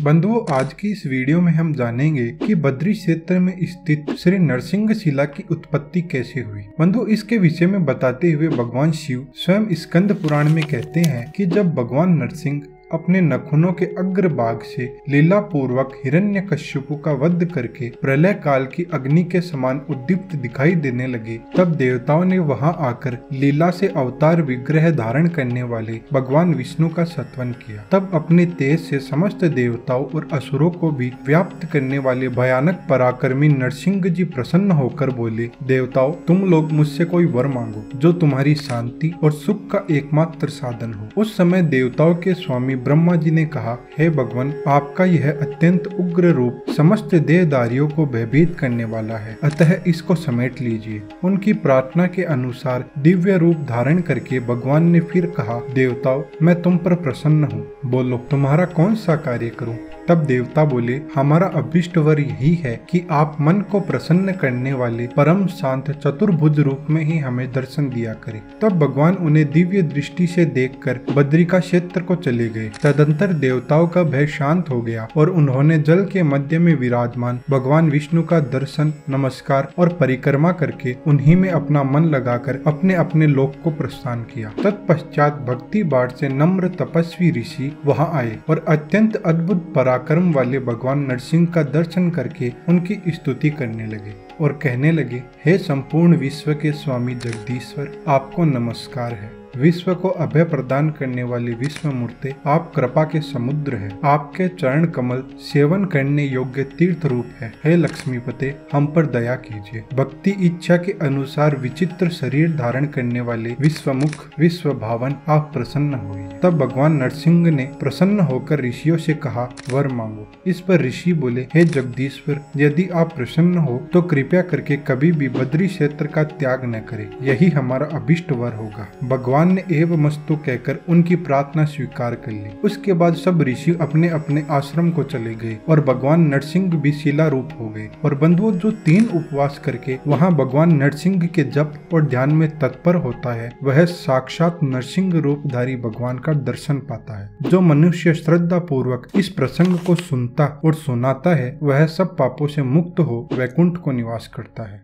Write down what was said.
बंधुओं, आज की इस वीडियो में हम जानेंगे कि बद्री क्षेत्र में स्थित श्री नरसिंह शिला की उत्पत्ति कैसे हुई। बंधु, इसके विषय में बताते हुए भगवान शिव स्वयं स्कंद पुराण में कहते हैं कि जब भगवान नरसिंह अपने नखुनों के अग्रभाग से लीला पूर्वक हिरण्यकश्यपु का वध करके प्रलय काल की अग्नि के समान उद्दीप्त दिखाई देने लगे, तब देवताओं ने वहां आकर लीला से अवतार विग्रह धारण करने वाले भगवान विष्णु का स्तवन किया। तब अपने तेज से समस्त देवताओं और असुरों को भी व्याप्त करने वाले भयानक पराक्रमी नरसिंह जी प्रसन्न होकर बोले, देवताओं, तुम लोग मुझसे कोई वर मांगो जो तुम्हारी शांति और सुख का एकमात्र साधन हो। उस समय देवताओं के स्वामी ब्रह्मा जी ने कहा, हे भगवान, आपका यह अत्यंत उग्र रूप समस्त देहधारियों को भयभीत करने वाला है, अतः इसको समेट लीजिए। उनकी प्रार्थना के अनुसार दिव्य रूप धारण करके भगवान ने फिर कहा, देवताओं, मैं तुम पर प्रसन्न हूँ, बोलो तुम्हारा कौन सा कार्य करूँ। तब देवता बोले, हमारा अभिष्ट वर यही है कि आप मन को प्रसन्न करने वाले परम शांत चतुर्भुज रूप में ही हमें दर्शन दिया करें। तब भगवान उन्हें दिव्य दृष्टि से देखकर बद्रिका क्षेत्र को चले गए। तदंतर देवताओं का भय शांत हो गया और उन्होंने जल के मध्य में विराजमान भगवान विष्णु का दर्शन, नमस्कार और परिक्रमा करके उन्हीं में अपना मन लगाकर अपने अपने लोक को प्रस्थान किया। तत्पश्चात भक्ति बाढ़ से नम्र तपस्वी ऋषि वहां आए और अत्यंत अद्भुत पराक्रम वाले भगवान नरसिंह का दर्शन करके उनकी स्तुति करने लगे और कहने लगे, हे संपूर्ण विश्व के स्वामी जगदीश्वर, आपको नमस्कार है। विश्व को अभय प्रदान करने वाले विश्व मूर्ते, आप कृपा के समुद्र हैं। आपके चरण कमल सेवन करने योग्य तीर्थ रूप है। हे लक्ष्मीपते, हम पर दया कीजिए। भक्ति इच्छा के अनुसार विचित्र शरीर धारण करने वाले विश्वमुख विश्व भावन, आप प्रसन्न हुए। तब भगवान नरसिंह ने प्रसन्न होकर ऋषियों से कहा, वर मांगो। इस पर ऋषि बोले, हे जगदीश्वर, यदि आप प्रसन्न हो तो कृपया करके कभी भी बद्री क्षेत्र का त्याग न करें, यही हमारा अभिष्ट वर होगा। भगवान ने एवमस्तु कहकर उनकी प्रार्थना स्वीकार कर ली। उसके बाद सब ऋषि अपने अपने आश्रम को चले गए और भगवान नरसिंह भी शिला रूप हो गए। और बंधुओं, जो 3 उपवास करके वहां भगवान नरसिंह के जप और ध्यान में तत्पर होता है, वह साक्षात नरसिंह रूपधारी भगवान का दर्शन पाता है। जो मनुष्य श्रद्धा पूर्वक इस प्रसंग को सुनता और सुनाता है, वह सब पापों से मुक्त हो वैकुंठ को निवास करता है।